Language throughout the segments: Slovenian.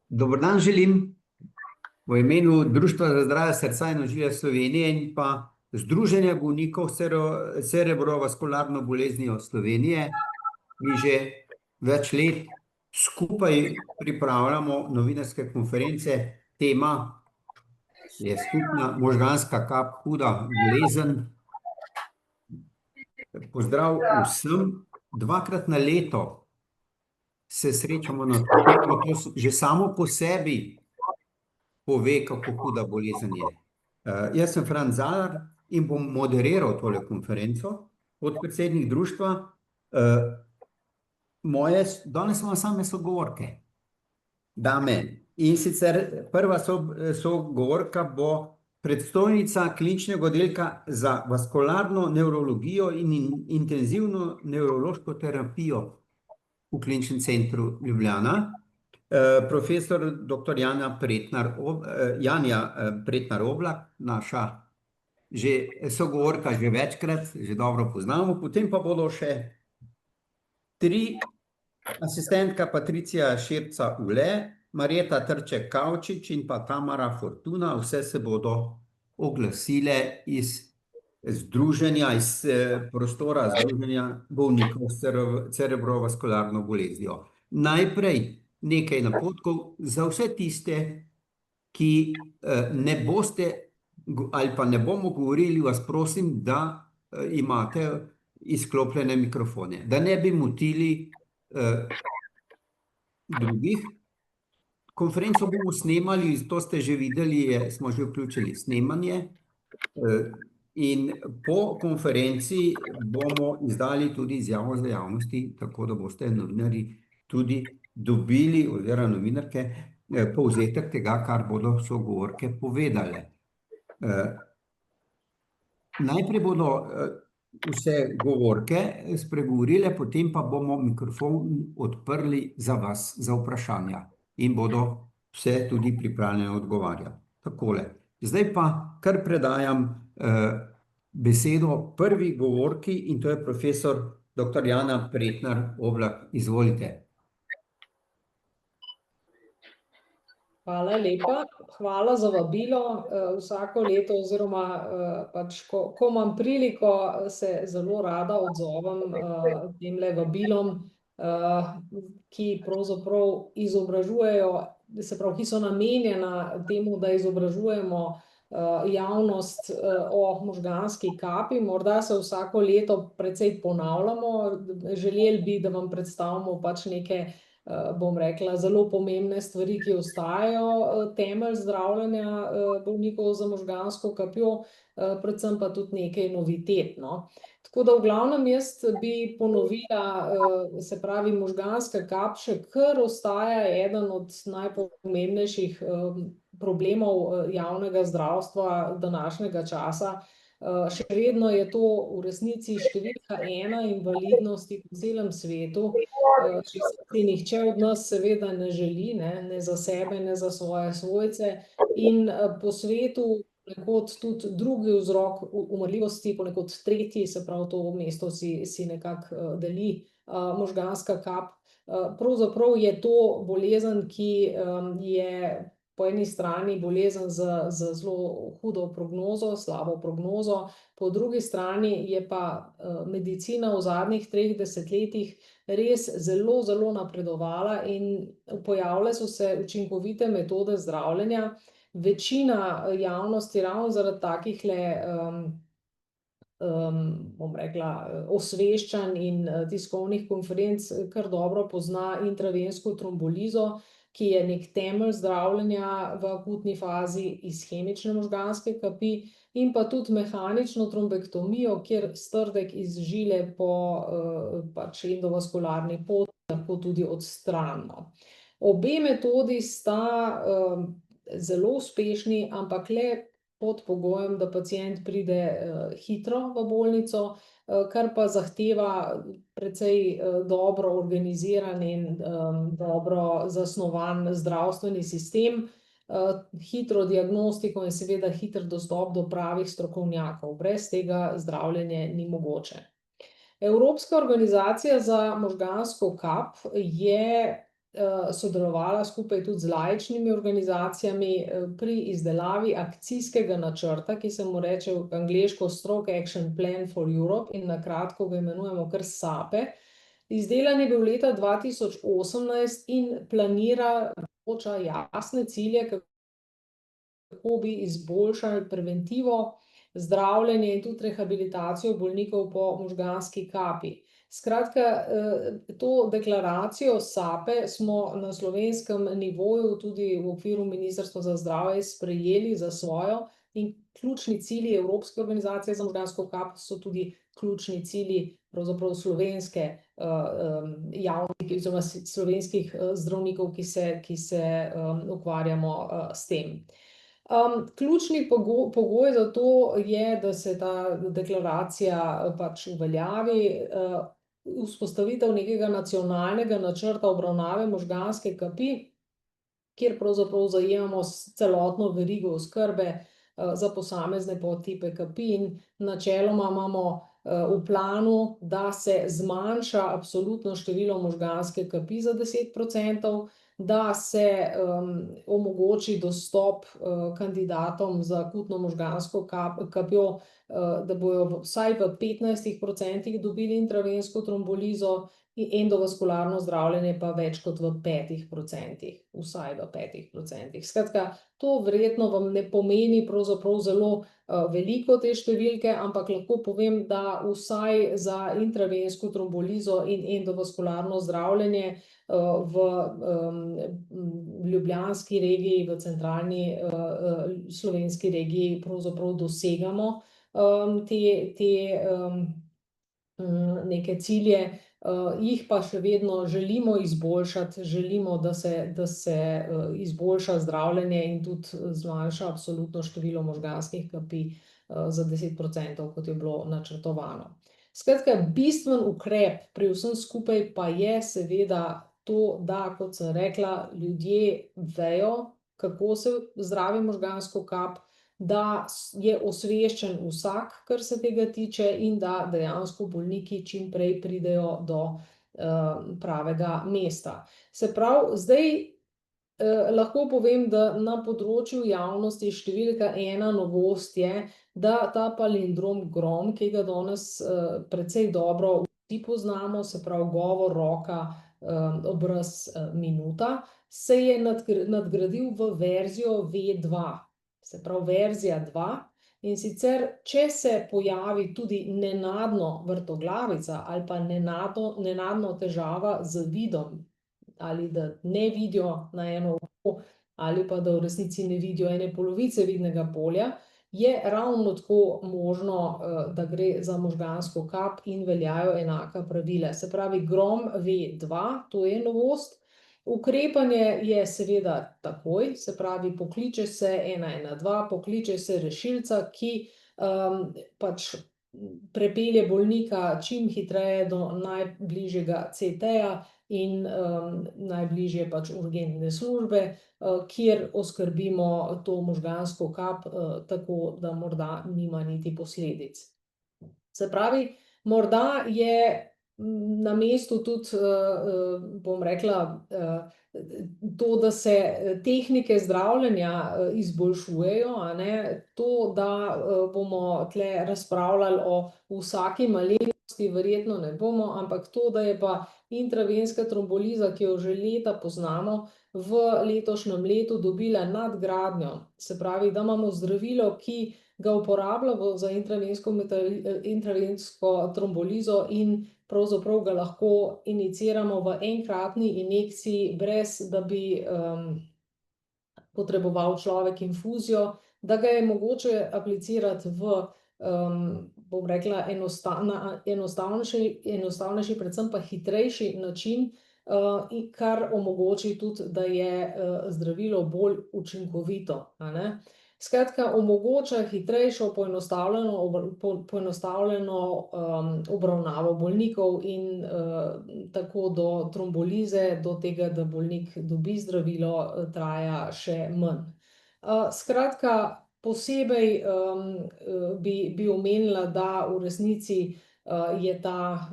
Dober dan želim v imenu Društva za zdravje srca in ožilja Slovenije in pa Združenja bolnikov s cerebrovaskularno boleznijo Slovenije. Mi že več let skupaj pripravljamo novinarske konference. Tema je skupna možganska kap, huda bolezen. Pozdrav vsem. Dvakrat na leto se srečamo na to temo. To že samo po sebi pove, kako huda bolezen je. Jaz sem Franc Zalar in bom moderiral tole konferenco, podpredsednik društva. Danes imam same sogovorke, dame. In sicer prva sogovorka bo predstojnica kliničnega oddelka za vaskularno nevrologijo in intenzivno nevrološko terapijo v Kliničnem centru Ljubljana, profesor dr. Janja Pretnar-Oblak, naša sogovorka že večkrat, že dobro poznamo. Potem pa bodo še tri: asistentka Patricija Širca Ule, Marjeta Trček Kavčič in pa Tamara Fortuna. Vse se bodo oglasile iz združenja, iz prostora Združenja bolnikov s cerebrovaskularno boleznijo. Najprej nekaj napotkov za vse tiste, ki ne boste ali pa ne bomo govorili, vas prosim, da imate izklopljene mikrofone, da ne bi motili drugih. Konferenco bomo snemali, to ste že videli, smo že vključili snemanje. In po konferenci bomo izdali tudi izjavo za javnosti, tako da boste novinarji tudi dobili, oziroma novinarke, povzetek tega, kar bodo sogovorke povedale. Najprej bodo vse govorke spregovorile, potem pa bomo mikrofon odprli za vas, za vprašanja, in bodo vse tudi pripravljene odgovarjati. Takole. Zdaj pa kar predajam besedo prvi govorki, in to je profesor dr. Janja Pretnar-Oblak. Izvolite. Hvala lepa. Hvala za vabilo. Vsako leto oziroma pač, ko imam priliko, se zelo rada odzovem temle vabilom, ki pravzaprav izobražujejo, se pravi, ki so namenjena temu, da izobražujemo javnost o možganski kapi. Morda se vsako leto precej ponavljamo. Želeli bi, da vam predstavimo pač neke, bom rekla, zelo pomembne stvari, ki ostajajo temelj zdravljenja bolnikov z možgansko kapjo, predvsem pa tudi nekaj novitet, no. Tako da v glavnem jaz bi ponovila, se pravi, možganska kap še kar ostaja eden od najpomembnejših problemov javnega zdravstva današnjega časa. Še vedno je to v resnici številka ena invalidnosti po celem svetu, če si nihče od nas seveda ne želi, ne za sebe, ne za svoje svojce. In po svetu ponekod tudi drugi vzrok umrljivosti, ponekod tretji, se pravi, to mesto si nekako deli možganska kap. Pravzaprav je to bolezen, ki je po eni strani bolezen z zelo hudo prognozo, slabo prognozo, po drugi strani je pa medicina v zadnjih 3 desetletjih res zelo, zelo napredovala in pojavile so se učinkovite metode zdravljenja. Večina javnosti ravno zaradi takihle, bom rekla, osveščanj in tiskovnih konferenc kar dobro pozna intravensko trombolizo, ki je neki temelj zdravljenja v akutni fazi ishemične možganske kapi, in pa tudi mehanično trombektomijo, kjer strdek iz žile po pač endovaskularni poti lahko tudi odstranimo. Obe metodi sta zelo uspešni, ampak le pod pogojem, da pacient pride hitro v bolnico, kar pa zahteva precej dobro organiziran in dobro zasnovan zdravstveni sistem, hitro diagnostiko in seveda hiter dostop do pravih strokovnjakov. Brez tega zdravljenje ni mogoče. Evropska organizacija za možgansko kap je sodelovala skupaj tudi z laičnimi organizacijami pri izdelavi akcijskega načrta, ki se mu reče v angleško Stroke Action Plan for Europe in na kratko ga imenujemo kar SAPE. Izdelan je bil leta 2018 in planira, določa jasne cilje, kako bi izboljšali preventivo, zdravljenje in tudi rehabilitacijo bolnikov po možganski kapi. Skratka, to deklaracijo SAPE smo na slovenskem nivoju tudi v okviru Ministrstva za zdravje sprejeli za svojo in ključni cilji Evropske organizacije za možgansko kap so tudi ključni cilji pravzaprav slovenske javnih oziroma slovenskih zdravnikov, ki se ukvarjamo s tem. Ključni pogoj za to je, da se ta deklaracija pač uveljavi, vzpostavitev nekega nacionalnega načrta obravnave možganske kapi, kjer pravzaprav zajemamo celotno verigo oskrbe za posamezne podtipe kapi in načeloma imamo v planu, da se zmanjša absolutno število možganske kapi za 10%, da se omogoči dostop kandidatom z akutno možgansko kapjo, da bojo vsaj v 15% dobili intravensko trombolizo in endovaskularno zdravljenje pa več kot v 5%, vsaj v 5%. Skratka, to verjetno vam ne pomeni pravzaprav zelo veliko te številke, ampak lahko povem, da vsaj za intravensko trombolizo in endovaskularno zdravljenje v ljubljanski regiji, v centralni slovenski regiji pravzaprav dosegamo te neke cilje, jih pa še vedno želimo izboljšati, želimo, da se izboljša zdravljenje in tudi zmanjša absolutno število možganskih kapi za 10%, kot je bilo načrtovano. Skratka, bistven ukrep pri vsem skupaj pa je seveda to, da, kot sem rekla, ljudje vejo, kako se zdravi možgansko kap, da je osveščen vsak, kar se tega tiče, in da dejansko bolniki čim prej pridejo do pravega mesta. Se pravi, zdaj lahko povem, da na področju javnosti številka ena novost je, da ta palindrom GROM, ki ga danes precej dobro vsi poznamo, se pravi govor, roka, obraz, minuta, se je nadgradil v verzijo V2, se pravi verzija 2, in sicer, če se pojavi tudi nenadno vrtoglavica ali pa nenadno težava z vidom, ali da ne vidijo na eno oko, ali pa da v resnici ne vidijo ene polovice vidnega polja, je ravno tako možno, da gre za možgansko kap in veljajo enaka pravila. Se pravi, GROM V2, to je novost. Ukrepanje je seveda takoj, se pravi, pokliče se 112, pokliče se rešilca, ki pač prepelje bolnika čim hitreje do najbližjega CT-ja in najbližje pač urgentne službe, kjer oskrbimo to možgansko kap, tako da morda nima niti posledic. Se pravi, morda je na mestu tudi, bom rekla, to, da se tehnike zdravljenja izboljšujejo, a ne, to, da bomo tule razpravljali o vsaki malenkosti, verjetno ne bomo, ampak to, da je pa intravenska tromboliza, ki jo že leta poznamo, v letošnjem letu dobila nadgradnjo, se pravi, da imamo zdravilo, ki ga uporabljamo za intravensko trombolizo in pravzaprav ga lahko injiciramo v enkratni injekciji, brez da bi potreboval človek infuzijo, da ga je mogoče aplicirati v, bom rekla, enostavnejši, predvsem pa hitrejši način, kar omogoči tudi, da je zdravilo bolj učinkovito, a ne. Skratka, omogoča hitrejšo, poenostavljeno obravnavo bolnikov in tako do trombolize, do tega, da bolnik dobi zdravilo, traja še manj. Skratka, posebej bi omenila, da v resnici je ta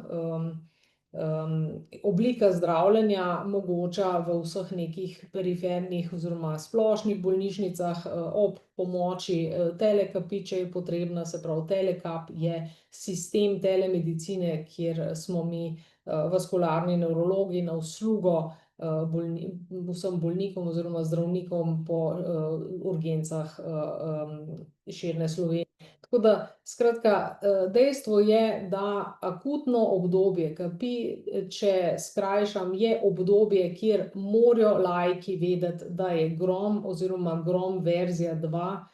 oblika zdravljenja mogoča v vseh nekih perifernih oziroma splošnih bolnišnicah ob pomoči telekapi, če je potrebna, se pravi telekap je sistem telemedicine, kjer smo mi vaskularni nevrologi na uslugo vsem bolnikom oziroma zdravnikom po urgencah širne Slovenije. Tako da, skratka, dejstvo je, da akutno obdobje kapi, če skrajšam, je obdobje, kjer morajo laiki vedeti, da je grom oziroma grom verzija 2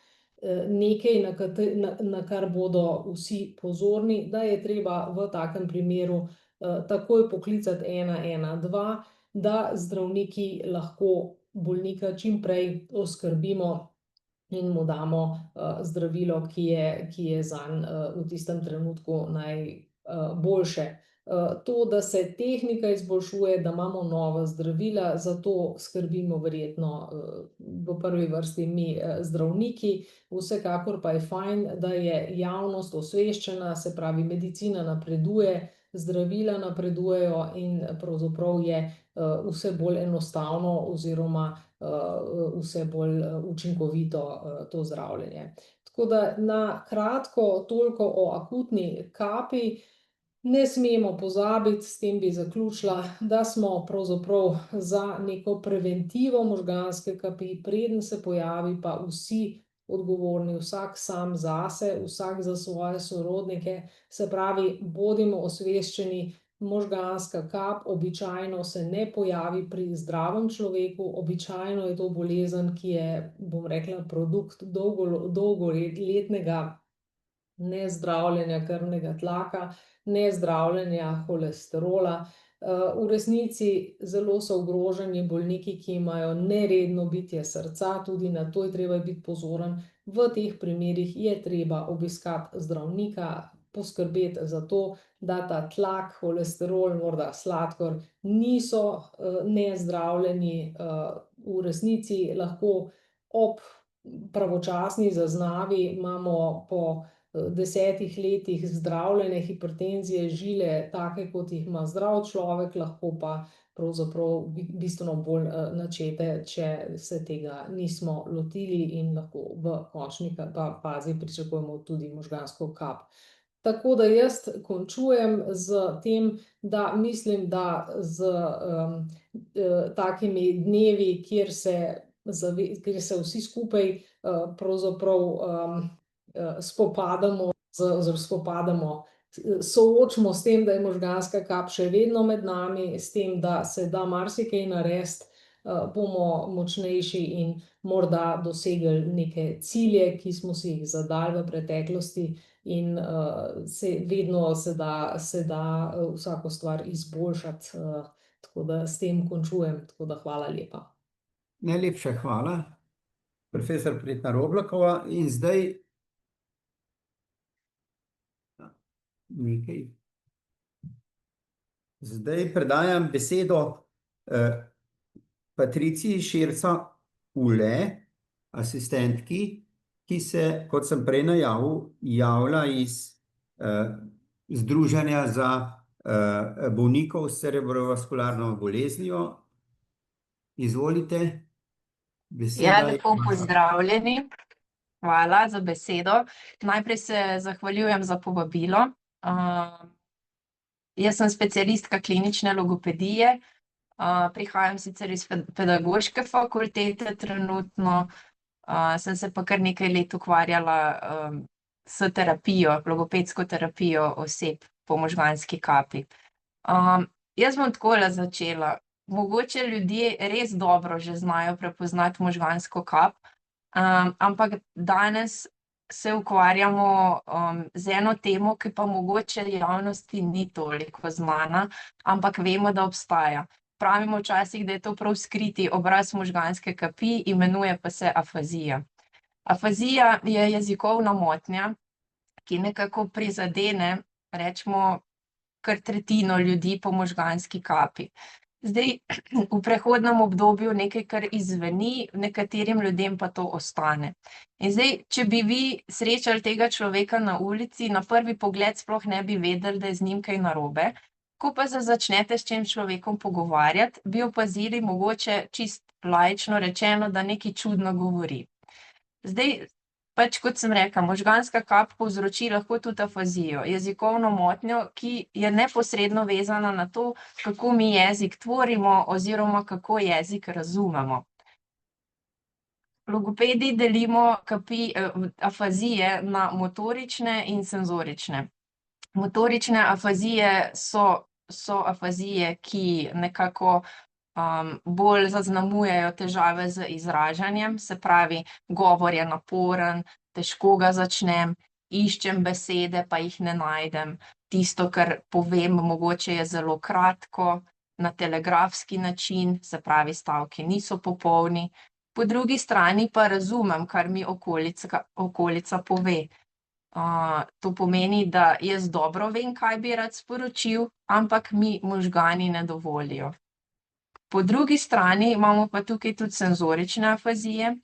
nekaj, na kar bodo vsi pozorni, da je treba v takem primeru takoj poklicati 112, da zdravniki lahko bolnika čim prej oskrbimo in mu damo zdravilo, ki je zanj v tistem trenutku najboljše. To, da se tehnika izboljšuje, da imamo nova zdravila, zato skrbimo verjetno v prvi vrsti mi zdravniki, vsekakor pa je fajn, da je javnost osveščena, se pravi medicina napreduje, zdravila napredujejo in pravzaprav je vse bolj enostavno oziroma vse bolj učinkovito to zdravljenje. Tako da na kratko toliko o akutni kapi. Ne smemo pozabiti, s tem bi zaključila, da smo pravzaprav za neko preventivo možganske kapi, preden se pojavi, pa vsi odgovorni, vsak sam zase, vsak za svoje sorodnike, se pravi, bodimo osveščeni, možganska kap običajno se ne pojavi pri zdravem človeku, običajno je to bolezen, ki je, bom rekla, produkt dolgoletnega nezdravljenja krvnega tlaka, nezdravljenja holesterola. V resnici zelo so ogroženi bolniki, ki imajo neredno bitje srca, tudi na to je treba biti pozoren. V teh primerih je treba obiskati zdravnika, poskrbeti za to, da ta tlak, holesterol, morda sladkor niso nezdravljeni. V resnici lahko ob pravočasni zaznavi imamo po 10 letih zdravljene hipertenzije žile, take, kot jih ima zdrav človek, lahko pa pravzaprav bistveno bolj načete, če se tega nismo lotili in lahko v končni fazi pričakujemo tudi možgansko kap. Tako da jaz končujem z tem, da mislim, da z takimi dnevi, kjer se vsi skupaj pravzaprav soočimo s tem, da je možganska kap še vedno med nami, s tem, da se da marsikaj narediti, bomo močnejši in morda dosegli neke cilje, ki smo si jih zadali v preteklosti in vedno se da vsako stvar izboljšati, tako da s tem končujem, tako da hvala lepa. Najlepša hvala, profesor Pretnar Oblakova, in zdaj predajam besedo Patriciji Širca Ule, asistentki, ki se, kot sem prej najavil, javlja iz Združenja za bolnikov s cerebrovaskularno boleznijo. Izvolite, beseda je lepo pozdravljeni. Hvala za besedo. Najprej se zahvaljujem za povabilo. Jaz sem specialistka klinične logopedije, prihajam sicer iz pedagoške fakultete trenutno, sem se pa kar nekaj let ukvarjala s terapijo, logopedsko terapijo oseb po možganski kapi. Jaz bom takole začela. Mogoče ljudje res dobro že znajo prepoznati možgansko kap, ampak danes se ukvarjamo z eno temo, ki pa mogoče javnosti ni toliko znana, ampak vemo, da obstaja. Pravimo včasih, da je to prav skriti obraz možganske kapi, imenuje pa se afazija. Afazija je jezikovna motnja, ki nekako prizadene, recimo, kar tretjino ljudi po možganski kapi. Zdaj, v prehodnem obdobju nekaj, kar izzveni, nekaterim ljudem pa to ostane. In zdaj, če bi vi srečali tega človeka na ulici, na prvi pogled sploh ne bi vedeli, da je z njim kaj narobe, Ko pa se začnete s tem človekom pogovarjati, bi opazili mogoče čist laično rečeno, da nekaj čudno govori. Zdaj, pač kot sem rekla, možganska kap povzroči lahko tudi afazijo, jezikovno motnjo, ki je neposredno vezana na to, kako mi jezik tvorimo oziroma kako jezik razumemo. Logopedi delimo afazije na motorične in senzorične. Motorične afazije so afazije, ki nekako bolj zaznamujejo težave z izražanjem, se pravi, govor je naporen, težko ga začnem, iščem besede, pa jih ne najdem. Tisto, kar povem, mogoče je zelo kratko, na telegrafski način, se pravi, stavki niso popolni. Po drugi strani pa razumem, kar mi okolica pove. To pomeni, da jaz dobro vem, kaj bi rad sporočil, ampak mi možgani ne dovolijo. Po drugi strani imamo pa tukaj tudi senzorične afazije.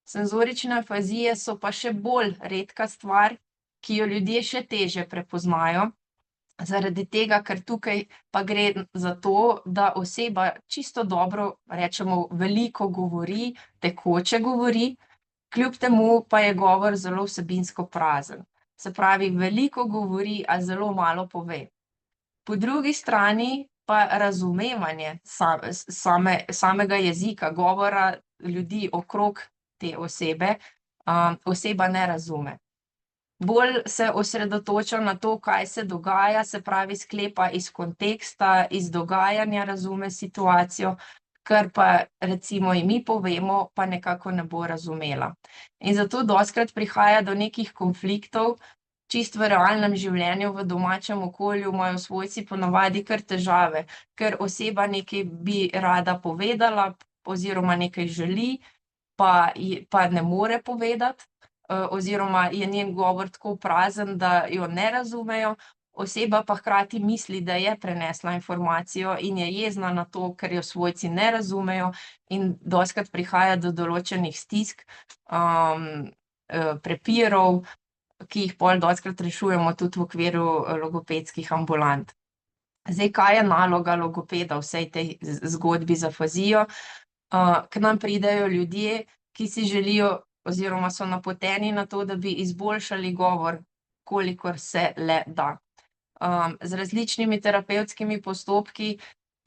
Senzorične afazije so pa še bolj redka stvar, ki jo ljudje še težje prepoznajo, zaradi tega, ker tukaj pa gre za to, da oseba čisto dobro, rečemo, veliko govori, tekoče govori, kljub temu pa je govor zelo vsebinsko prazen. Se pravi, veliko govori, a zelo malo pove. Po drugi strani pa razumevanje samega jezika, govora ljudi okrog te osebe, oseba ne razume. Bolj se osredotoča na to, kaj se dogaja, se pravi, sklepa iz konteksta, iz dogajanja razume situacijo, kar pa recimo in mi povemo, pa nekako ne bo razumela. In zato dostikrat prihaja do nekih konfliktov, čisto v realnem življenju, v domačem okolju imajo svojci ponavadi kar težave, ker oseba nekaj bi rada povedala oziroma nekaj želi, pa ne more povedati, oziroma je njen govor tako prazen, da jo ne razumejo, oseba pa hkrati misli, da je prenesla informacijo in je jezna na to, ker jo svojci ne razumejo, in dostikrat prihaja do določenih stisk, prepirov, ki jih pol dostikrat rešujemo tudi v okviru logopedskih ambulant. Zdaj, kaj je naloga logopeda v vsej tej zgodbi z afazijo? K nam pridejo ljudje, ki si želijo oziroma so napoteni na to, da bi izboljšali govor, kolikor se le da. Z različnimi terapevtskimi postopki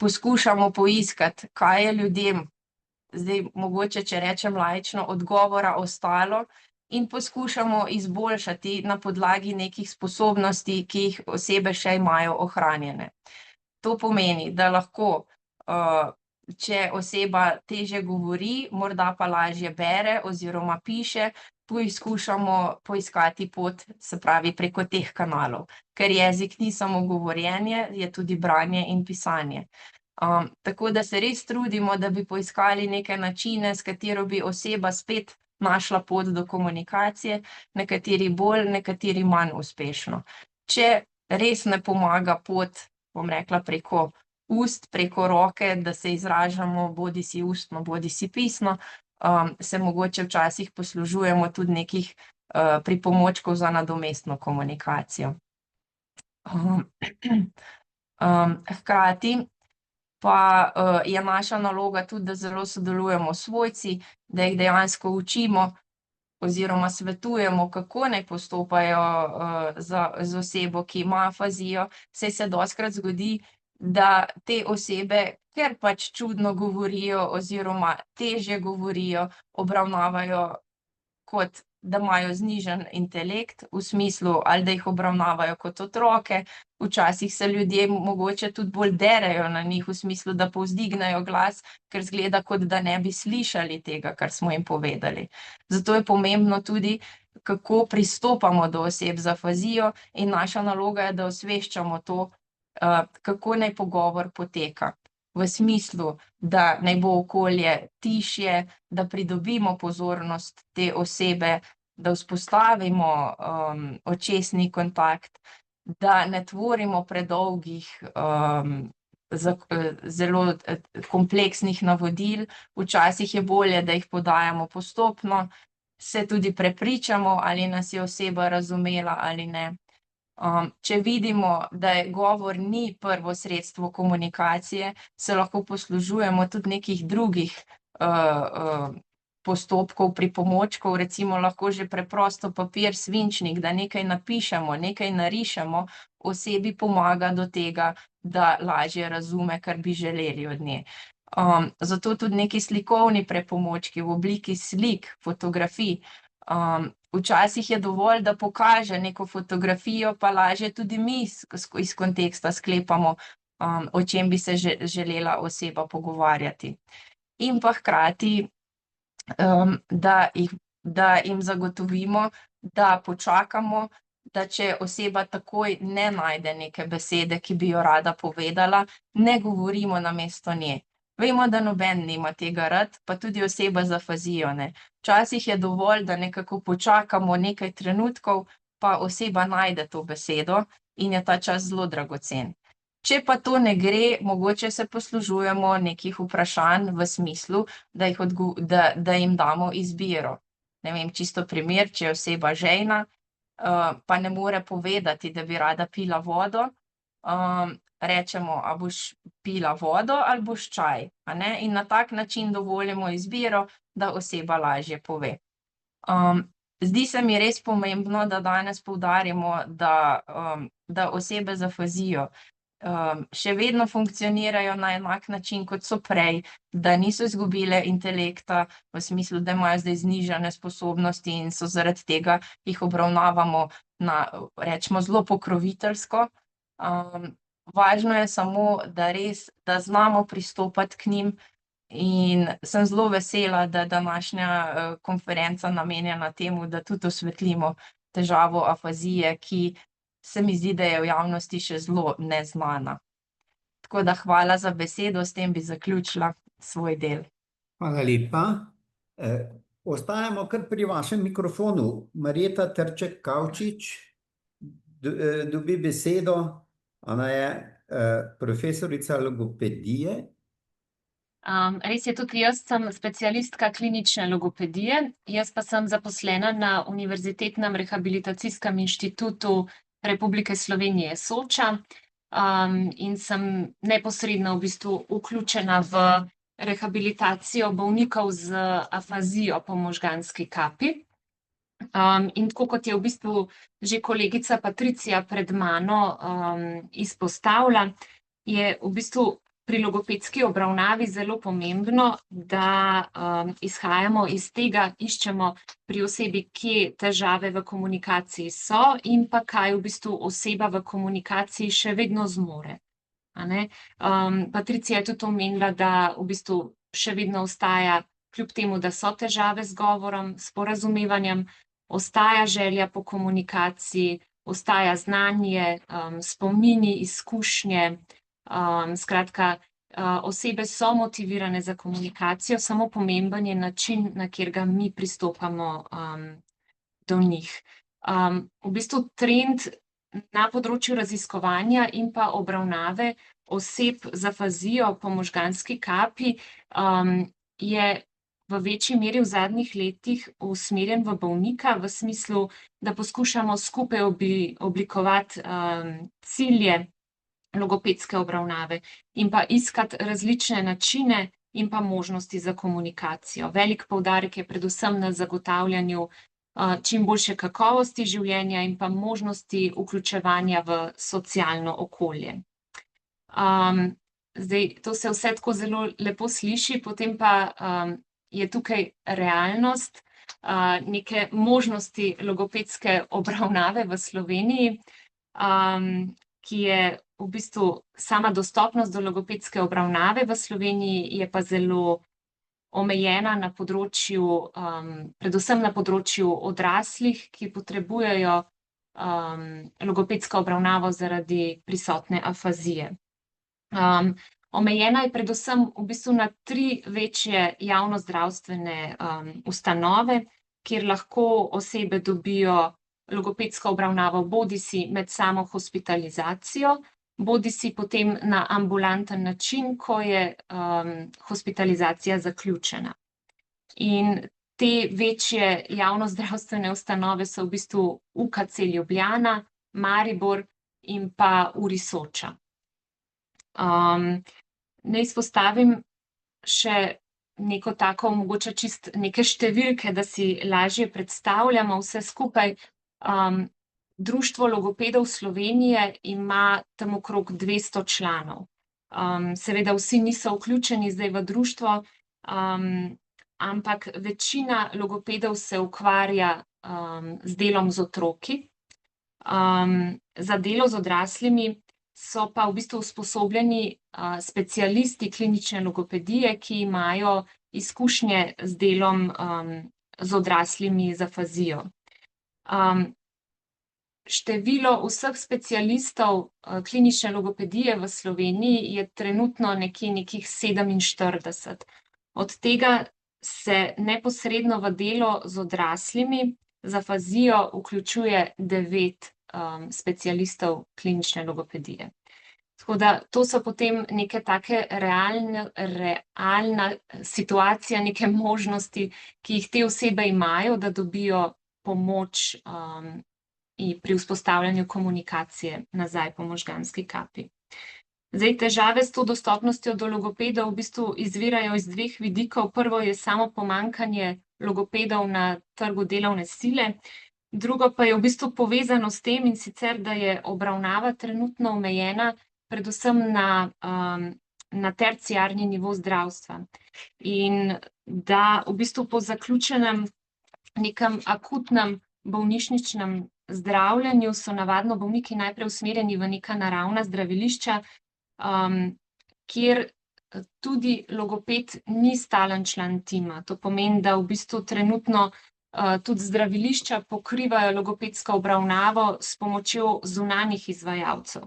poskušamo poiskati, kaj je ljudem, zdaj mogoče, če rečem laično, od govora ostalo, in poskušamo izboljšati na podlagi nekih sposobnosti, ki jih osebe še imajo ohranjene. To pomeni, da lahko, če oseba težje govori, morda pa lažje bere oziroma piše, poskušamo poiskati pot, se pravi, preko teh kanalov. Ker jezik ni samo govorjenje, je tudi branje in pisanje. Tako da se res trudimo, da bi poiskali neke načine, s katero bi oseba spet našla pot do komunikacije, nekateri bolj, nekateri manj uspešno. Če res ne pomaga pot, bom rekla, preko ust, preko roke, da se izražamo bodisi ustno, bodisi pisno, se mogoče včasih poslužujemo tudi nekih pripomočkov za nadomestno komunikacijo. Hkrati pa je naša naloga tudi, da zelo sodelujemo s svojci, da jih dejansko učimo oziroma svetujemo, kako naj postopajo z osebo, ki ima afazijo, saj se dostikrat zgodi, da te osebe, ker pač čudno govorijo oziroma težje govorijo, obravnavajo kot da imajo znižan intelekt, v smislu, ali da jih obravnavajo kot otroke, včasih se ljudje mogoče tudi bolj derejo na njih, v smislu, da povzdignejo glas, ker izgleda, kot da ne bi slišali tega, kar smo jim povedali. Zato je pomembno tudi, kako pristopamo do oseb z afazijo, in naša naloga je, da osveščamo to, kako naj pogovor poteka. V smislu, da naj bo okolje tišje, da pridobimo pozornost te osebe, da vzpostavimo očesni kontakt, da ne tvorimo predolgih, zelo kompleksnih navodil. Včasih je bolje, da jih podajamo postopno, se tudi prepričamo, ali nas je oseba razumela ali ne. Če vidimo, da je govor ni prvo sredstvo komunikacije, se lahko poslužujemo tudi nekih drugih postopkov, pripomočkov, recimo lahko že preprosto papir, svinčnik, da nekaj napišemo, nekaj narišemo, osebi pomaga do tega, da lažje razume, kar bi želeli od nje. Zato tudi neki slikovni pripomočki v obliki slik, fotografij. Včasih je dovolj, da pokaže neko fotografijo, pa lažje tudi mi iz konteksta sklepamo, o čem bi se želela oseba pogovarjati. In pa hkrati, da jim zagotovimo, da počakamo, da če oseba takoj ne najde neke besede, ki bi jo rada povedala, ne govorimo namesto nje. Vemo, da noben nima tega rad, pa tudi oseba z afazijo ne. Včasih je dovolj, da nekako počakamo nekaj trenutkov, pa oseba najde to besedo in je ta čas zelo dragocen. Če pa to ne gre, mogoče se poslužujemo nekih vprašanj v smislu, da jim damo izbiro. Ne vem, čisto primer, če je oseba žejna, pa ne more povedati, da bi rada pila vodo, rečemo, a boš pila vodo ali boš čaj, a ne? In na tak način dovolimo izbiro, da oseba lažje pove. Zdi se mi res pomembno, da danes poudarimo, da osebe z afazijo še vedno funkcionirajo na enak način, kot so prej, da niso izgubile intelekta, v smislu, da imajo zdaj znižane sposobnosti in so zaradi tega jih obravnavamo rečemo, zelo pokroviteljsko. Važno je samo, da znamo pristopati k njim in sem zelo vesela, da je današnja konferenca namenjena temu, da tudi osvetlimo težavo afazije, ki se mi zdi, da je v javnosti še zelo neznana. Tako da hvala za besedo, s tem bi zaključila svoj del. Hvala lepa. Ostajamo kar pri vašem mikrofonu. Marjeta Trček Kavčič dobi besedo. Ona je profesorica logopedije. Res je, tudi jaz sem specialistka klinične logopedije, jaz pa sem zaposlena na Univerzitetnem rehabilitacijskem inštitutu Republike Slovenije Soča in sem neposredno v bistvu vključena v rehabilitacijo bolnikov z afazijo po možganski kapi. In tako kot je v bistvu že kolegica Patricija pred mano izpostavila, je v bistvu pri logopedski obravnavi zelo pomembno, da izhajamo iz tega, iščemo pri osebi, kje težave v komunikaciji so in pa kaj v bistvu oseba v komunikaciji še vedno zmore. Patricija je tudi omenila, da v bistvu še vedno ostaja, kljub temu, da so težave z govorom, s porazumevanjem, ostaja želja po komunikaciji, ostaja znanje, spomini, izkušnje. Skratka, osebe so motivirane za komunikacijo, samo pomemben je način, na katerega mi pristopamo do njih. V bistvu trend na področju raziskovanja in pa obravnave oseb z afazijo po možganski kapi je v večji meri v zadnjih letih usmerjen v bolnika, v smislu, da poskušamo skupaj oblikovati cilje logopedske obravnave in pa iskati različne načine in pa možnosti za komunikacijo. Velik poudarek je predvsem na zagotavljanju čim boljše kakovosti življenja in pa možnosti vključevanja v socialno okolje. Zdaj, to se vse tako zelo lepo sliši, potem pa je tukaj realnost neke možnosti logopedske obravnave v Sloveniji, ki je v bistvu sama dostopnost do logopedske obravnave v Sloveniji je pa zelo omejena na področju, predvsem na področju odraslih, ki potrebujejo logopedsko obravnavo zaradi prisotne afazije. Omejena je predvsem v bistvu na 3 večje javnozdravstvene ustanove, kjer lahko osebe dobijo logopedsko obravnavo bodisi med samo hospitalizacijo, bodisi potem na ambulanten način, ko je hospitalizacija zaključena. In te večje javnozdravstvene ustanove so v bistvu UKC Ljubljana, Maribor in pa URI Soča. Naj izpostavim še neko tako, mogoče čist neke številke, da si lažje predstavljamo vse skupaj. Društvo logopedov Slovenije ima tam okrog 200 članov. Seveda vsi niso vključeni zdaj v društvo, ampak večina logopedov se ukvarja z delom z otroki. Za delo z odraslimi so pa v bistvu usposobljeni specialisti klinične logopedije, ki imajo izkušnje z delom z odraslimi z afazijo. Število vseh specialistov klinične logopedije v Sloveniji je trenutno nekih 47. Od tega se neposredno v delo z odraslimi z afazijo vključuje 9 specialistov klinične logopedije. Tako da to so potem neke take realna situacija, neke možnosti, ki jih te osebe imajo, da dobijo pomoč pri vzpostavljanju komunikacije nazaj po možganski kapi. Zdaj, težave s to dostopnostjo do logopedov v bistvu izvirajo iz 2 vidikov. Prvo je samo pomanjkanje logopedov na trgu delovne sile, drugo pa je v bistvu povezano s tem, in sicer, da je obravnava trenutno omejena predvsem na terciarni nivo zdravstva. In da v bistvu po zaključenem nekem akutnem bolnišničnem zdravljenju so navadno bolniki najprej usmerjeni v neka naravna zdravilišča, kjer tudi logoped ni stalen član tima. To pomeni, da v bistvu trenutno tudi zdravilišča pokrivajo logopedsko obravnavo s pomočjo zunanjih izvajalcev.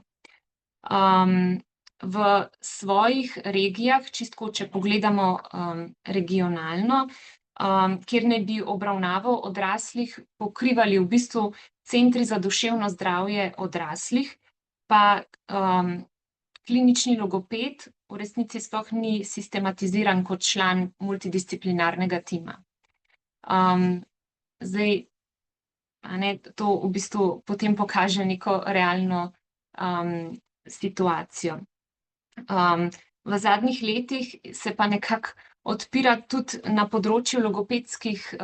V svojih regijah, čisto če pogledamo regionalno, kjer naj bi obravnavo odraslih pokrivali v bistvu centri za duševno zdravje odraslih, pa klinični logoped v resnici sploh ni sistematiziran kot član multidisciplinarnega tima. Zdaj, to v bistvu potem pokaže neko realno situacijo. V zadnjih letih se pa nekako odpira tudi na področju logopedskih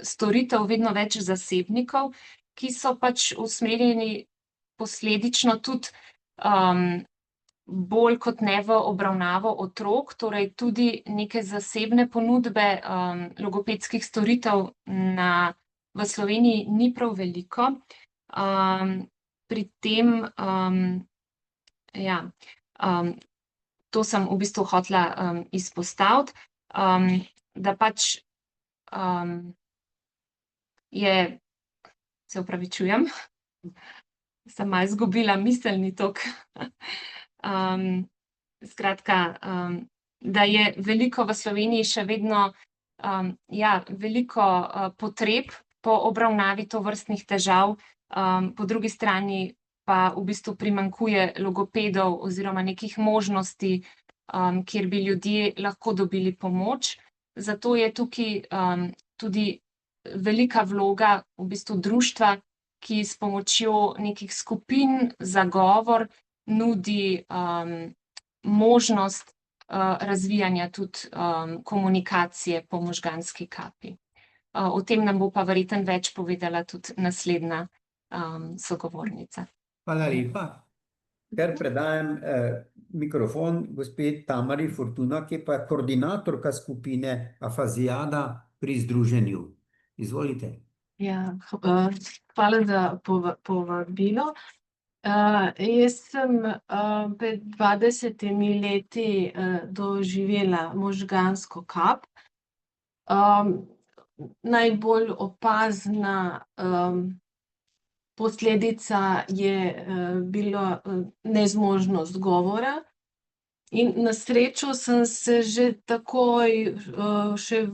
storitev vedno več zasebnikov, ki so pač usmerjeni posledično tudi bolj kot ne v obravnavo otrok, torej tudi neke zasebne ponudbe logopedskih storitev v Sloveniji ni prav veliko. Pri tem, to sem v bistvu hotela izpostaviti, da pač se opravičujem, sem malo izgubila miselni tok. Skratka, da je veliko v Sloveniji še vedno veliko potreb po obravnavi tovrstnih težav, po drugi strani pa v bistvu primanjkuje logopedov oziroma nekih možnosti, kjer bi ljudje lahko dobili pomoč. Zato je tukaj tudi velika vloga v bistvu društva, ki s pomočjo nekih skupin za govor nudi možnost razvijanja tudi komunikacije po možganski kapi. O tem nam bo pa verjetno več povedala tudi naslednja sogovornica. Hvala lepa. Ker predajam mikrofon gospe Tamari Fortuna, ki pa je koordinatorka skupine Afazijada pri združenju. Izvolite. Hvala za povabilo. Jaz sem pred 20 leti doživela možgansko kap. Najbolj opazna posledica je bila nezmožnost govora. In na srečo sem se že takoj še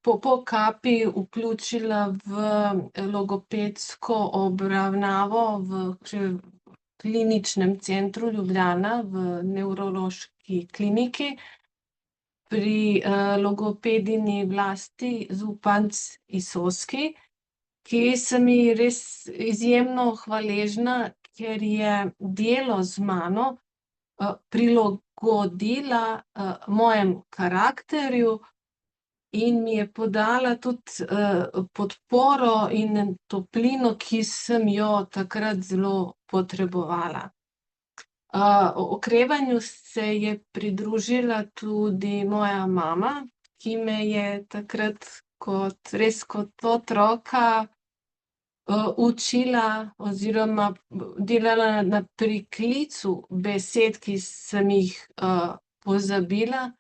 po kapi vključila v logopedsko obravnavo v kliničnem centru Ljubljana, v nevrološki kliniki, pri logopedini Vlasti Zupanc Isoski, ki sem ji res izjemno hvaležna, ker je delo z mano prilagodila mojem karakterju in mi je podala tudi podporo in toplino, ki sem jo takrat zelo potrebovala. Okrevanju se je pridružila tudi moja mama, ki me je takrat res kot otroka učila oziroma delala na priklicu besed, ki sem jih pozabila,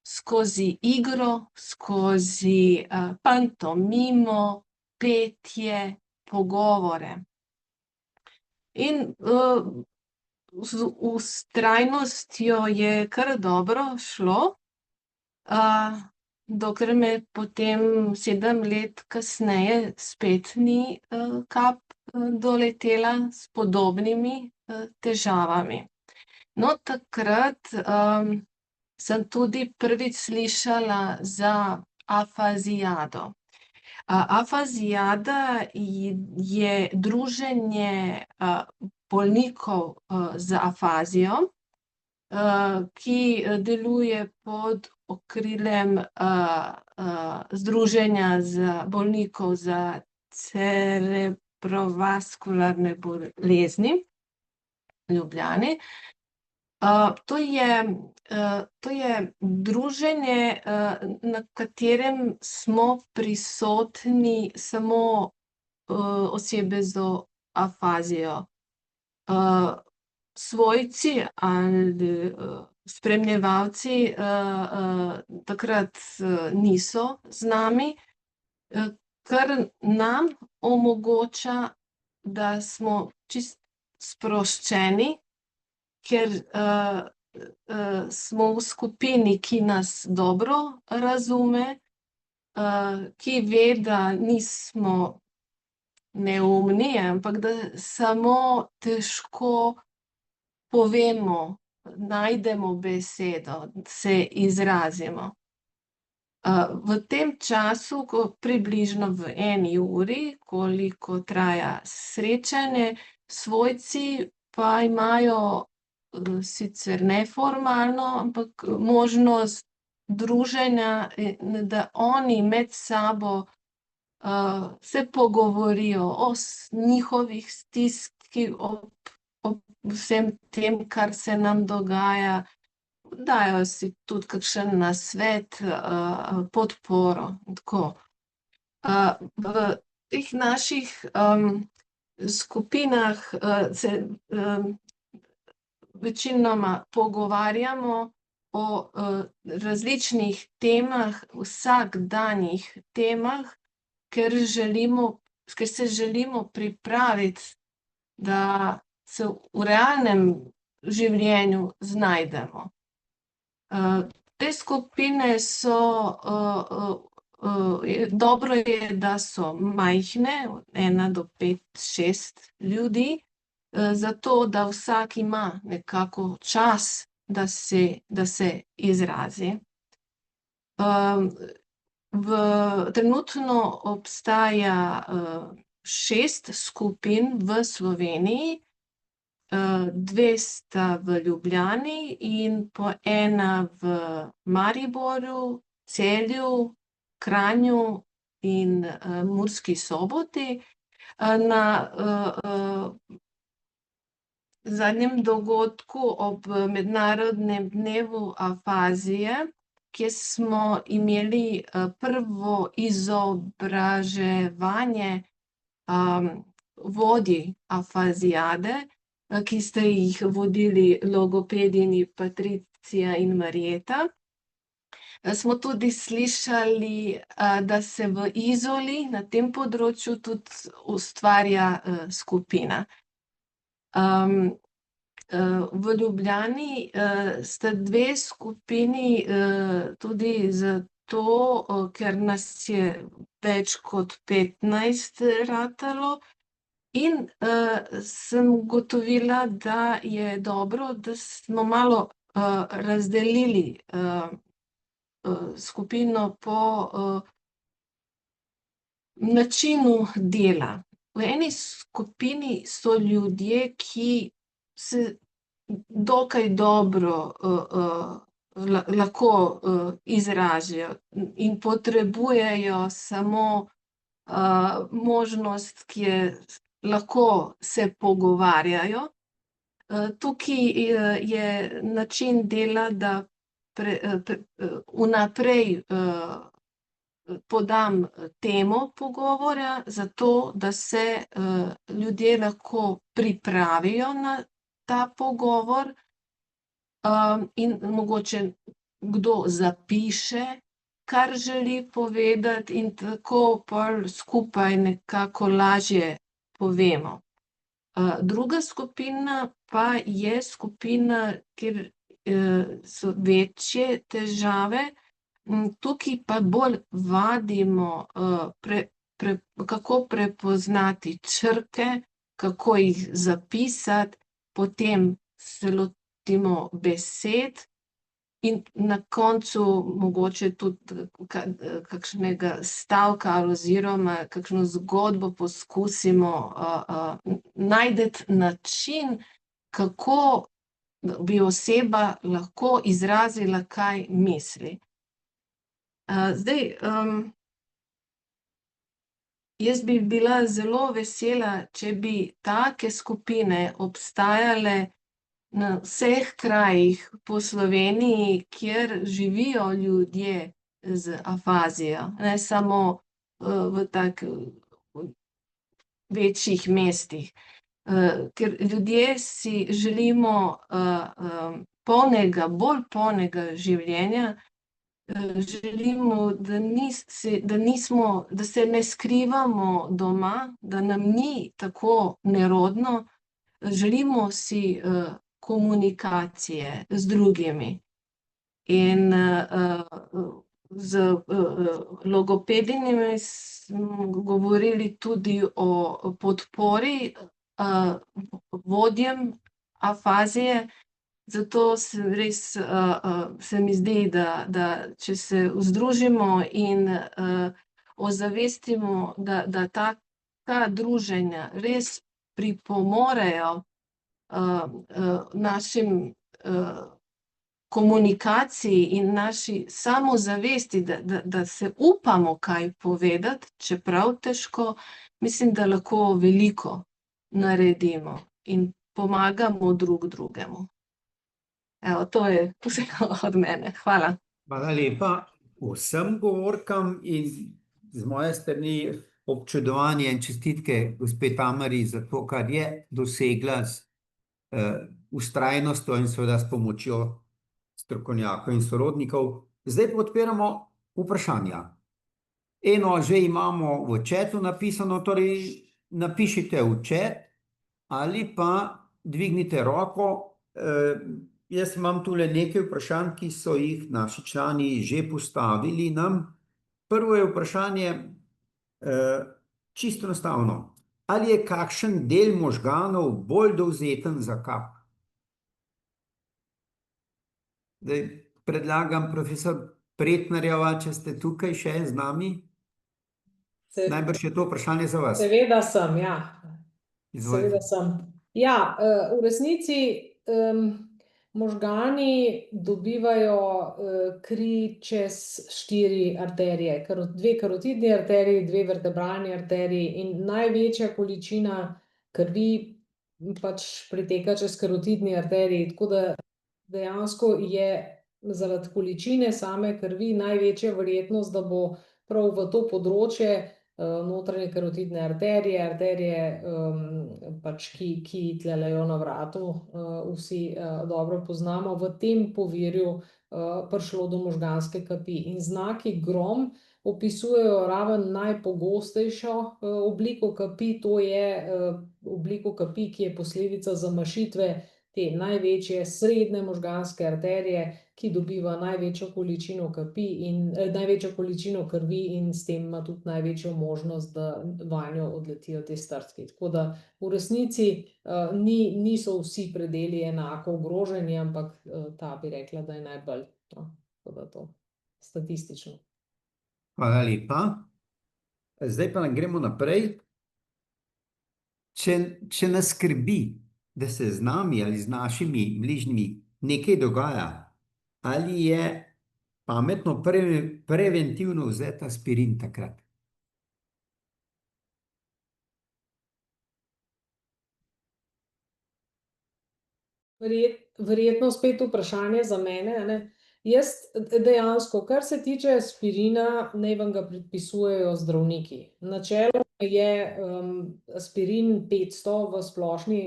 skozi igro, skozi pantomimo, petje, pogovore. In z vztrajnostjo je kar dobro šlo, dokler me potem 7 let kasneje spet ni kap doletela s podobnimi težavami. No, takrat sem tudi prvič slišala za afaziado. Afazijada je druženje bolnikov z afazijo, ki deluje pod okriljem Združenja bolnikov za cerebrovaskularne bolezni v Ljubljani. To je druženje, na katerem smo prisotni samo osebe z afazijo. Svojci ali spremljevalci takrat niso z nami, kar nam omogoča, da smo čisto sproščeni, ker smo v skupini, ki nas dobro razume, ki ve, da nismo neumni, ampak da samo težko povemo, najdemo besedo, se izrazimo. V tem času, približno v 1 uri, koliko traja srečanje, svojci pa imajo sicer neformalno, ampak možnost druženja, da oni med sabo se pogovorijo o njihovih stiskih, ob vsem tem, kar se nam dogaja, dajo si tudi kakšen nasvet, podporo, tako. V teh naših skupinah se večinoma pogovarjamo o različnih temah, vsakdanjih temah, ker se želimo pripraviti, da se v realnem življenju znajdemo. Te skupine dobro je, da so majhne, 1 do 5, 6 ljudi, zato da vsak ima nekako čas, da se izrazi. Trenutno obstaja 6 skupin v Sloveniji, 2 sta v Ljubljani in po 1 v Mariboru, Celju, Kranju in Murski Soboti. Na zadnjem dogodku ob mednarodnem dnevu afazije, kjer smo imeli prvo izobraževanje vodij afazijade, ki sta jih vodili logopedinji Patricija in Marjeta. Smo tudi slišali, da se v Izoli na tem področju tudi ustvarja skupina. V Ljubljani sta 2 skupini tudi zato, ker nas je več kot 15 ratalo, in sem ugotovila, da je dobro, da smo malo razdelili skupino po načinu dela. V eni skupini so ljudje, ki se dokaj dobro lahko izrazijo in potrebujejo samo možnost, kjer lahko se pogovarjajo. Tukaj je način dela, da vnaprej podam temo pogovora, zato da se ljudje lahko pripravijo na ta pogovor, in mogoče kdo zapiše, kar želi povedati, in tako pol skupaj nekako lažje povemo. Druga skupina pa je skupina, kjer so večje težave. Tukaj pa bolj vadimo, kako prepoznati črke, kako jih zapisati, potem se lotimo besed in na koncu mogoče tudi kakšnega stavka oziroma kakšno zgodbo poskusimo najti način, kako bi oseba lahko izrazila, kaj misli. Zdaj, jaz bi bila zelo vesela, če bi take skupine obstajale na vseh krajih po Sloveniji, kjer živijo ljudje z afazijo, ne samo v večjih mestih. Ker ljudje si želimo bolj polnega življenja, želimo, da se ne skrivamo doma, da nam ni tako nerodno, želimo si komunikacije z drugimi. In z logopedinjami smo govorili tudi o podpori vodjem afazije, zato se mi zdi, da če se združimo in ozavestimo, da ta druženja res pripomorejo našim komunikaciji in naši samozavesti, da se upamo kaj povedati, čeprav težko, mislim, da lahko veliko naredimo in pomagamo drug drugemu. Evo, to je vse od mene. Hvala. Hvala lepa vsem govorkam in z moje strani občudovanje in čestitke gospe Tamari za to, kar je dosegla z vztrajnostjo in seveda s pomočjo strokovnjakov in sorodnikov. Zdaj pa odpiramo vprašanja. Eno že imamo v chatu napisano, torej napišite v chat ali pa dvignite roko. Jaz imam tule nekaj vprašanj, ki so jih naši člani že postavili nam. Prvo je vprašanje čisto enostavno. Ali je kakšen del možganov bolj dovzeten za kap? Zdaj predlagam profesor Pretnarjeva, če ste tukaj še z nami. Najbrž je to vprašanje za vas. Seveda sem, ja. Izvolite. Seveda sem. Ja, v resnici možgani dobivajo kri čez 4 arterije, 2 karotidni arteriji, 2 vertebralni arteriji, in največja količina krvi pač priteka čez karotidni arteriji, tako da dejansko je zaradi količine same krvi največja verjetnost, da bo prav v to področje notranje karotidne arterije, pač, ki tlelejo na vratu, vsi dobro poznamo, v tem povirju prišlo do možganske kapi. In znaki GROM opisujejo raven najpogostejšo obliko kapi, to je obliko kapi, ki je posledica zamašitve te največje srednje možganske arterije, ki dobiva največjo količino krvi in s tem ima tudi največjo možnost, da vanjo odletijo te strdki. Tako da v resnici niso vsi predeli enako ogroženi, ampak ta bi rekla, da je najbolj, tako da to statistično. Hvala lepa. Zdaj pa gremo naprej. Če nas skrbi, da se z nami ali z našimi bližnjimi nekaj dogaja, ali je pametno preventivno vzeti aspirin takrat? Verjetno spet vprašanje za mene, a ne. Jaz dejansko, kar se tiče aspirina, naj vam ga predpisujejo zdravniki. Načeloma je aspirin 500 v splošni,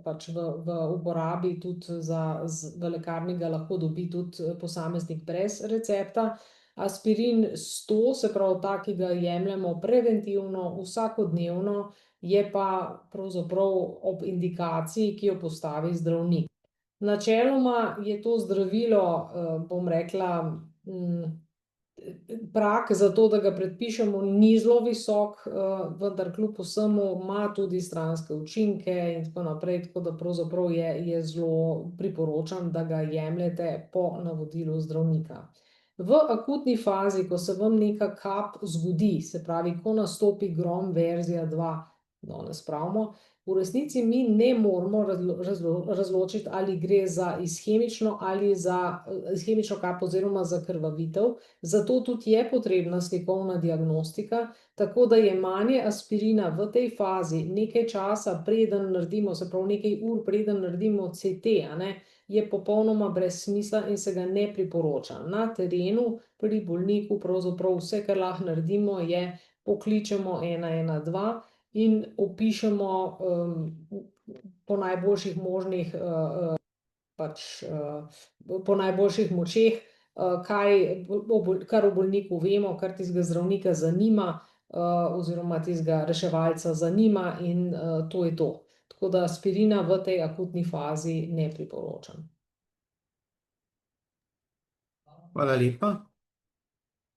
pač v uporabi tudi v lekarni ga lahko dobi tudi posameznik brez recepta. Aspirin 100, se pravi ta, ki ga jemljemo preventivno, vsakodnevno, je pa pravzaprav ob indikaciji, ki jo postavi zdravnik. Načeloma je to zdravilo, bom rekla, prag za to, da ga predpišemo, ni zelo visok, vendar kljub vsemu ima tudi stranske učinke in tako naprej, tako da pravzaprav je zelo priporočam, da ga jemljete po navodilu zdravnika. V akutni fazi, ko se vam neka kap zgodi, se pravi, ko nastopi grom verzija 2, danes pravimo, v resnici mi ne moremo razločiti, ali gre za ishemično ali za ishemično kap oziroma za krvavitev, zato tudi je potrebna slikovna diagnostika, tako da jemanje aspirina v tej fazi nekaj časa, preden naredimo, se pravi nekaj ur, preden naredimo CT, a ne, je popolnoma brez smisla in se ga ne priporoča. Na terenu pri bolniku pravzaprav vse, kar lahko naredimo, je pokličemo 112 in opišemo po najboljših možnih, po najboljših močeh, kar o bolniku vemo, kar tistega zdravnika zanima, oziroma tistega reševalca zanima in to je to. Tako da aspirina v tej akutni fazi ne priporočam. Hvala lepa.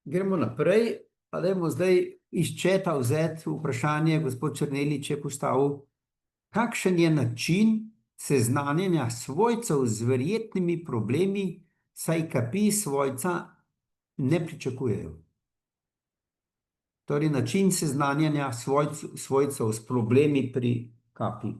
Gremo naprej, pa dajmo zdaj iz četa vzeti vprašanje, gospod Černelič je postavil, kakšen je način seznanjanja svojcev z verjetnimi problemi, saj kapi svojca ne pričakujejo. Torej, način seznanjanja svojcev s problemi pri kapi.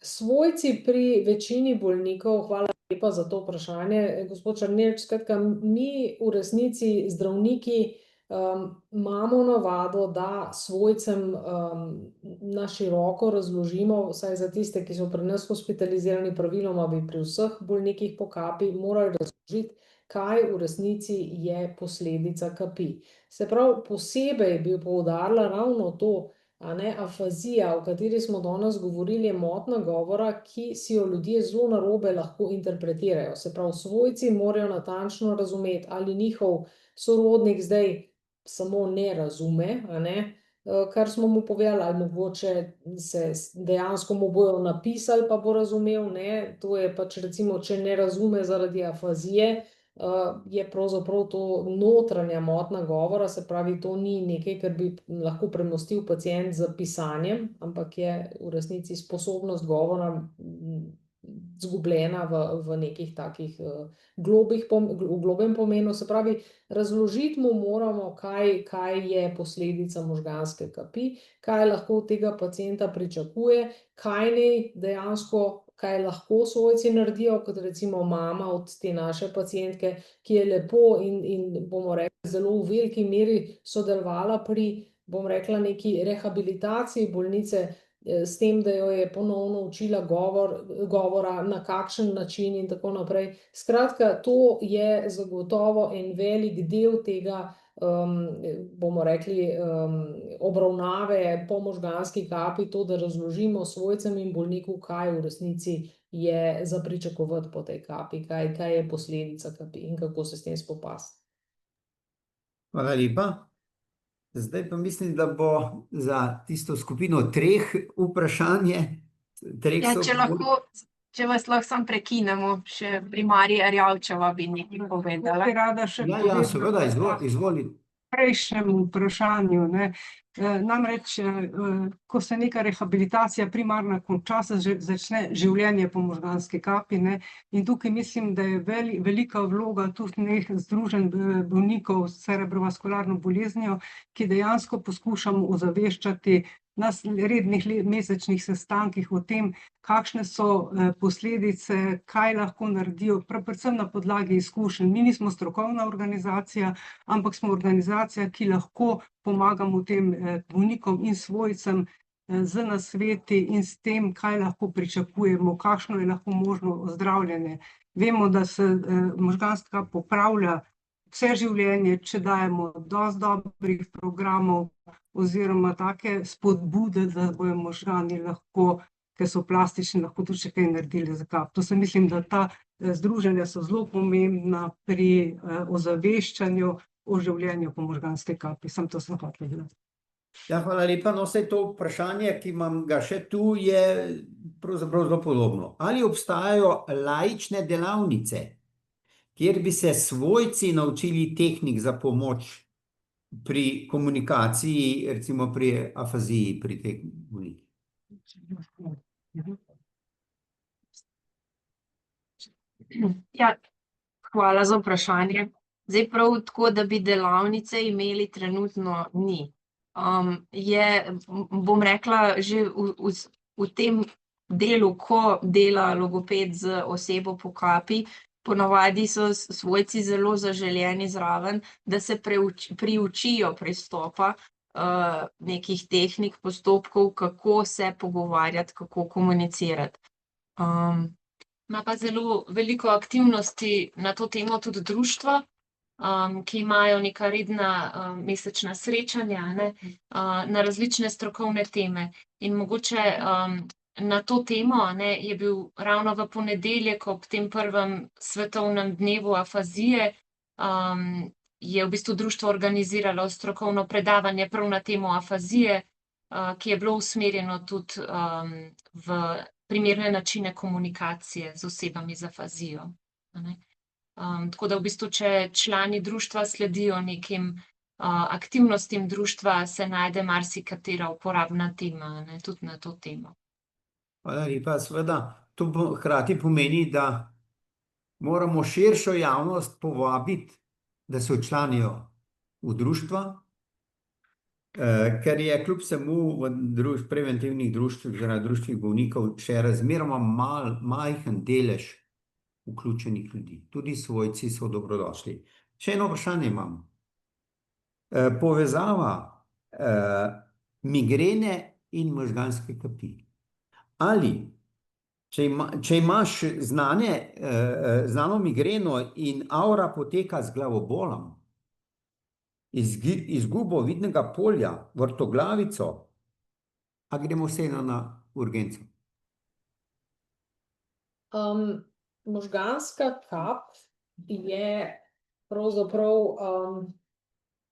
Svojci pri večini bolnikov, hvala lepa za to vprašanje, gospod Černelič, skratka, mi v resnici zdravniki imamo navado, da svojcem na široko razložimo, vsaj za tiste, ki so pri nas hospitalizirani, praviloma bi pri vseh bolnikih po kapi morali razložiti, kaj v resnici je posledica kapi. Se pravi, posebej bi poudarila ravno to, a ne, afazija, o kateri smo danes govorili, je motnja govora, ki si jo ljudje zelo narobe lahko interpretirajo. Se pravi, svojci morajo natančno razumeti, ali njihov sorodnik zdaj samo ne razume, a ne, kar smo mu povedali, ali mogoče se dejansko mu bojo napisali, pa bo razumel, ne, to je pač recimo, če ne razume zaradi afazije, je pravzaprav to notranja motnja govora, se pravi, to ni nekaj, kar bi lahko premostil pacient z pisanjem, ampak je v resnici sposobnost govora zgubljena v nekih takih globem pomenu, se pravi, razložiti mu moramo, kaj je posledica možganske kapi, kaj lahko od tega pacienta pričakuje, kaj naj dejansko, kaj lahko svojci naredijo, kot recimo mama od te naše pacientke, ki je lepo in bomo rekli, zelo v veliki meri sodelovala pri, bom rekla, neki rehabilitaciji bolnice, s tem, da jo je ponovno učila govora, na kakšen način in tako naprej. Skratka, to je zagotovo en velik del tega, bomo rekli, obravnave po možganski kapi, to, da razložimo svojcem in bolniku, kaj v resnici je za pričakovati po tej kapi, kaj je posledica kapi in kako se s tem spopasti. Hvala lepa. Zdaj pa mislim, da bo za tisto skupino 3 vprašanje. Ja, če vas lahko samo prekinemo, še pri Mariji Erjavčeva bi nekaj povedala. Ja, seveda, izvoli. prejšnjemu vprašanju, ne. Namreč, ko se neka rehabilitacija primarna konča, se začne življenje po možganski kapi, ne. In tukaj mislim, da je velika vloga tudi nekih združenj bolnikov s cerebrovaskularno boleznijo, ki dejansko poskušamo ozaveščati na rednih mesečnih sestankih o tem, kakšne so posledice, kaj lahko naredijo, predvsem na podlagi izkušenj. Mi nismo strokovna organizacija, ampak smo organizacija, ki lahko pomagamo tem bolnikom in svojcem z nasveti in s tem, kaj lahko pričakujemo, kakšno je lahko možno ozdravljanje. Vemo, da se možganska popravlja vse življenje, če dajemo dosti dobrih programov oziroma take spodbude, da bojo možgani lahko, ker so plastični, lahko tudi še kaj naredili za kap. To se mislim, da ta združenja so zelo pomembna pri ozaveščanju o življenju po možganski kapi. Samo to sem hotela vedeti. Ja, hvala lepa. No, saj to vprašanje, ki imam ga še tu, je pravzaprav zelo podobno. Ali obstajajo laične delavnice, kjer bi se svojci naučili tehnik za pomoč pri komunikaciji, recimo pri afaziji, pri teh bolnikih? Ja, hvala za vprašanje. Zdaj prav tako, da bi delavnice imeli, trenutno ni. Bom rekla, že v tem delu, ko dela logoped z osebo po kapi, ponavadi so svojci zelo zaželeni zraven, da se priučijo pristopa nekih tehnik, postopkov, kako se pogovarjati, kako komunicirati. Ima pa zelo veliko aktivnosti na to temo tudi društva, ki imajo neka redna mesečna srečanja, ne, na različne strokovne teme. In mogoče na to temo, ne, je bil ravno v ponedeljek ob tem prvem svetovnem dnevu afazije, je v bistvu društvo organiziralo strokovno predavanje prav na temo afazije, ki je bilo usmerjeno tudi v primerne načine komunikacije z osebami z afazijo, ne. Tako da v bistvu, če člani društva sledijo nekim aktivnostim društva, se najde marsikatera uporabna tema, ne, tudi na to temo. Hvala lepa. Seveda, to hkrati pomeni, da moramo širšo javnost povabiti, da se včlanijo v društva, ker je kljub vsemu v preventivnih društvih, oziroma društvih bolnikov, še razmeroma majhen delež vključenih ljudi. Tudi svojci so dobrodošli. Še eno vprašanje imam. Povezava migrene in možganske kapi. Ali, če imaš znano migreno in avra poteka z glavobolom, izgubo vidnega polja, vrtoglavico, a gremo vseeno na urgenco? Možganska kap je pravzaprav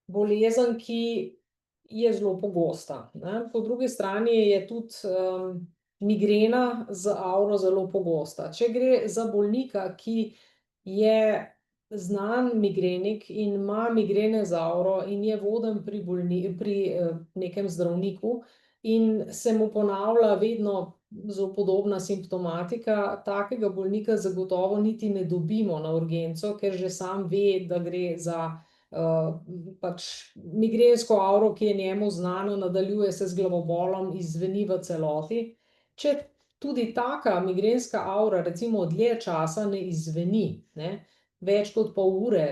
bolezen, ki je zelo pogosta, ne. Po drugi strani je tudi migrena z avro zelo pogosta. Če gre za bolnika, ki je znan migrenik in ima migrene z avro in je voden pri nekem zdravniku in se mu ponavlja vedno zelo podobna simptomatika, takega bolnika zagotovo niti ne dobimo na urgenco, ker že sam ve, da gre za pač migrensko avro, ki je njemu znana, nadaljuje se z glavobolom, izzveni v celoti. Če tudi taka migrenska avra recimo dlje časa ne izzveni, ne, več kot pol ure,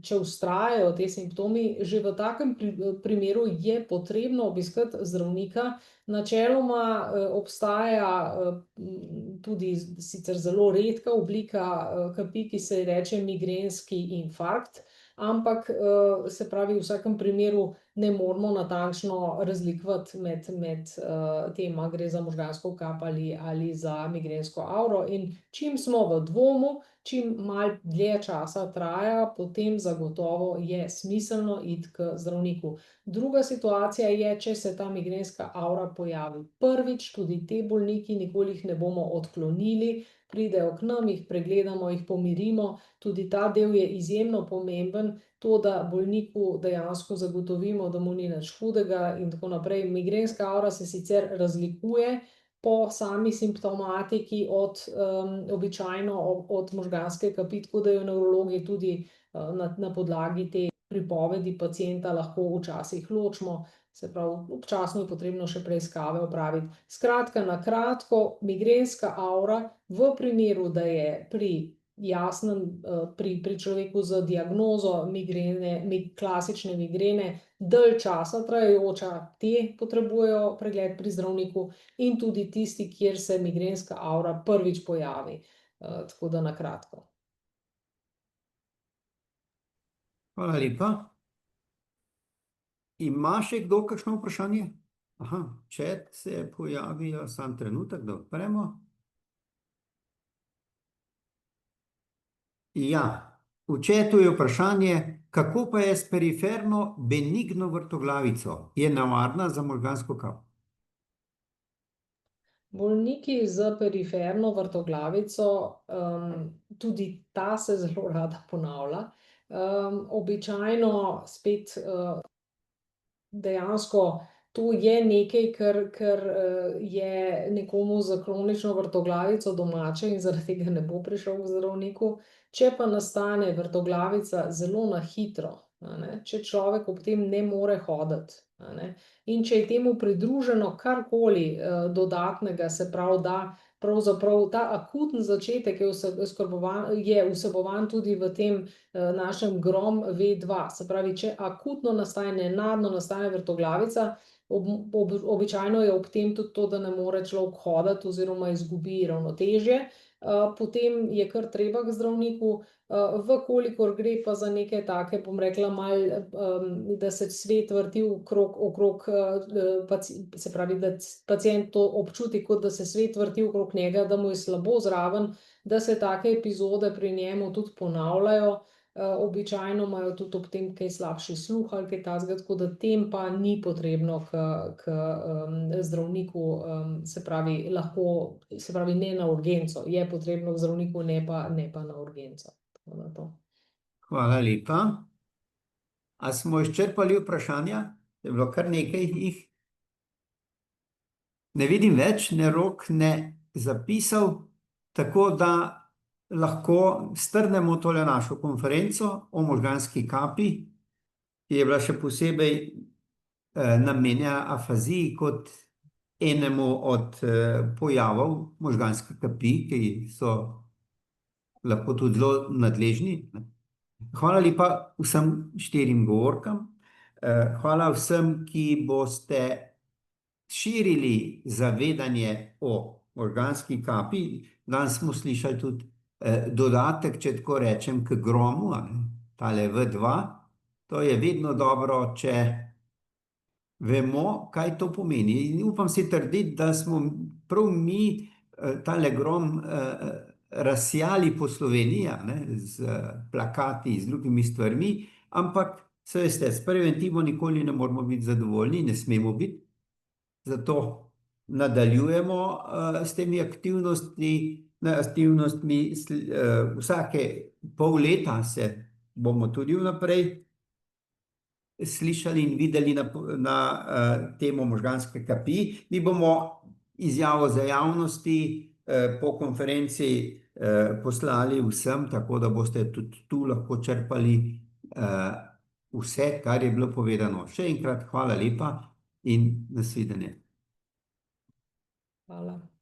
če vztrajajo te simptomi, že v takem primeru je potrebno obiskati zdravnika. Načeloma obstaja tudi sicer zelo redka oblika kapi, ki se ji reče migrenski infarkt, ampak se pravi, v vsakem primeru ne moremo natančno razlikovati med tema, gre za možgansko kap ali za migrensko avro. In čim smo v dvomu, čim malo dlje časa traja, potem zagotovo je smiselno iti k zdravniku. Druga situacija je, če se ta migrenska avra pojavi prvič, tudi te bolniki, nikoli jih ne bomo odklonili, pridejo k nam, jih pregledamo, jih pomirimo. Tudi ta del je izjemno pomemben, to, da bolniku dejansko zagotovimo, da mu ni nič hudega in tako naprej. Migrenska avra se sicer razlikuje po sami simptomatiki običajno od možganske kapi, tako da jo nevrologi tudi na podlagi te pripovedi pacienta lahko včasih ločimo. Se pravi, občasno je potrebno še preiskave opraviti. Skratka, na kratko, migrenska avra v primeru, da je pri človeku z diagnozo migrene, klasične migrene, dalj časa trajajoča, te potrebujejo pregled pri zdravniku, in tudi tisti, kjer se migrenska avra prvič pojavi. Tako da na kratko. Hvala lepa. Ima še kdo kakšno vprašanje? Aha, chat se pojavijo, sam trenutek, da odpremo. Ja, v chatu je vprašanje, kako pa je s periferno benigno vrtoglavico? Je nevarna za možgansko kap? Bolniki z periferno vrtoglavico, tudi ta se zelo rada ponavlja. Običajno spet dejansko to je nekaj, kar je nekomu z kronično vrtoglavico domače in zaradi tega ne bo prišel k zdravniku. Če pa nastane vrtoglavica zelo na hitro, če človek ob tem ne more hoditi, in če je temu pridruženo karkoli dodatnega, se pravi, da pravzaprav ta akutni začetek je vsebovan tudi v tem našem GROM-V2. Se pravi, če akutno nastaja, nenadno nastaja vrtoglavica, običajno je ob tem tudi to, da ne more človek hoditi oziroma izgubi ravnotežje, potem je kar treba k zdravniku. Vkolikor gre pa za neke take, bom rekla, malo, da se svet vrti okrog, se pravi, da pacient to občuti, kot da se svet vrti okrog njega, da mu je slabo zraven, da se take epizode pri njemu tudi ponavljajo. Običajno imajo tudi ob tem kaj slabši sluh ali kaj takega, tako da tem pa ni potrebno k zdravniku, se pravi, ne na urgenco, je potrebno k zdravniku, ne pa na urgenco. Tako da to. Hvala lepa. A smo izčrpali vprašanja? Je bilo kar nekaj jih. Ne vidim več, ne rok, ne zapisal, tako da lahko strnemo tole našo konferenco o možganski kapi, ki je bila še posebej namenjena afaziji kot enemu od pojavov možganske kapi, ki so lahko tudi zelo nadležni. Hvala lepa vsem 4 govorkam. Hvala vsem, ki boste širili zavedanje o možganski kapi. Danes smo slišali tudi dodatek, če tako rečem, k GROM-u, tale V2. To je vedno dobro, če vemo, kaj to pomeni. In upam si trditi, da smo prav mi tale GROM razsijali po Sloveniji, z plakati, z drugimi stvarmi, ampak se veste, s preventivo nikoli ne moramo biti zadovoljni, ne smemo biti. Zato nadaljujemo s temi aktivnostmi, vsake pol leta se bomo tudi vnaprej slišali in videli na temo možganske kapi. Mi bomo izjavo za javnosti po konferenci poslali vsem, tako da boste tudi tu lahko črpali vse, kar je bilo povedano. Še enkrat hvala lepa in nasvidenje. Hvala.